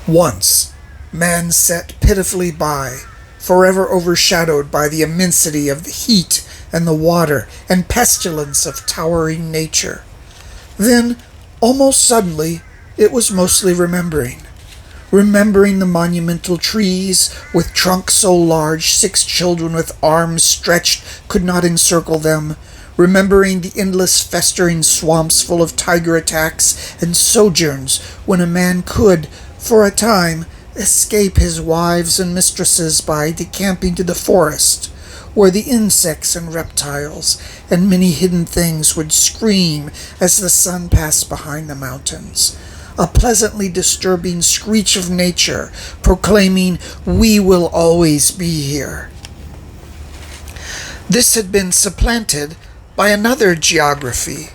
Once, man sat pitifully by, forever overshadowed by the immensity of the heat and the water and pestilence of towering nature. Then, almost suddenly, it was mostly remembering the monumental trees with trunks so large 6 children with arms stretched could not encircle them, remembering the endless festering swamps full of tiger attacks and sojourns when a man could, for a time, escape his wives and mistresses by decamping to the forest, where the insects and reptiles and many hidden things would scream as the sun passed behind the mountains. A pleasantly disturbing screech of nature proclaiming, "We will always be here." This had been supplanted by another geography,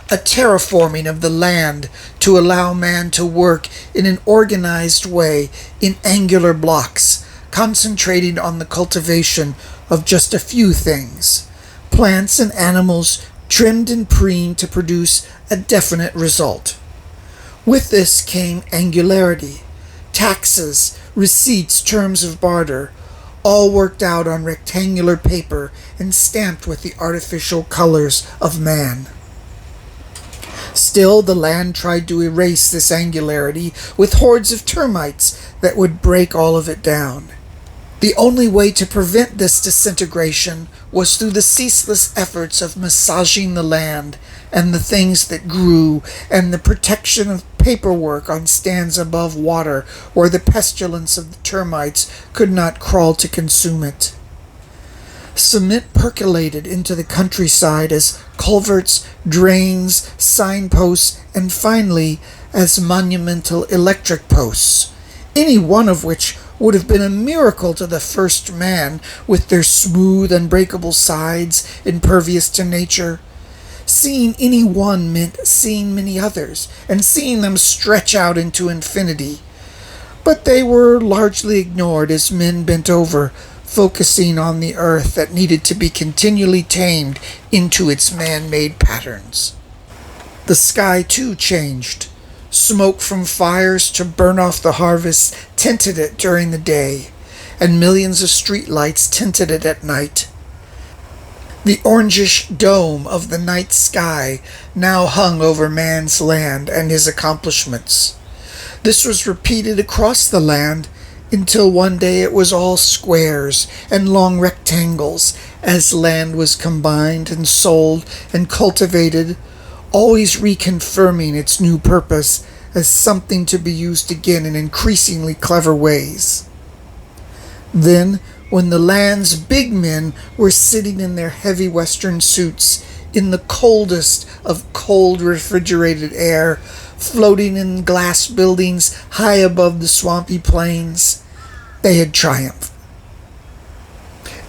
a terraforming of the land to allow man to work in an organized way in angular blocks, concentrating on the cultivation of just a few things, plants and animals trimmed and preened to produce a definite result. With this came angularity, taxes, receipts, terms of barter, all worked out on rectangular paper and stamped with the artificial colors of man. Still, the land tried to erase this angularity with hordes of termites that would break all of it down. The only way to prevent this disintegration was through the ceaseless efforts of massaging the land and the things that grew, and the protection of paperwork on stands above water where the pestilence of the termites could not crawl to consume it. Cement percolated into the countryside as culverts, drains, signposts, and finally as monumental electric posts, any one of which would have been a miracle to the first man, with their smooth, unbreakable sides, impervious to nature. Seeing any one meant seeing many others, and seeing them stretch out into infinity. But they were largely ignored as men bent over, focusing on the earth that needed to be continually tamed into its man-made patterns. The sky, too, changed. Smoke from fires to burn off the harvest tinted it during the day, and millions of street lights tinted it at night. The orangish dome of the night sky now hung over man's land and his accomplishments. This was repeated across the land until one day it was all squares and long rectangles as land was combined and sold and cultivated, always reconfirming its new purpose as something to be used again in increasingly clever ways. Then, when the land's big men were sitting in their heavy western suits in the coldest of cold refrigerated air, floating in glass buildings high above the swampy plains, they had triumphed.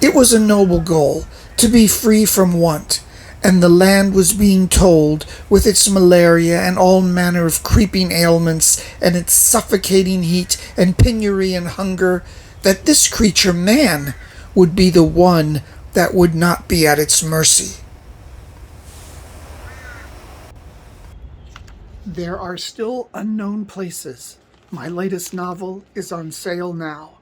It was a noble goal, to be free from want, and the land was being told, with its malaria and all manner of creeping ailments and its suffocating heat and penury and hunger, that this creature, man, would be the one that would not be at its mercy. There are still unknown places. My latest novel is on sale now.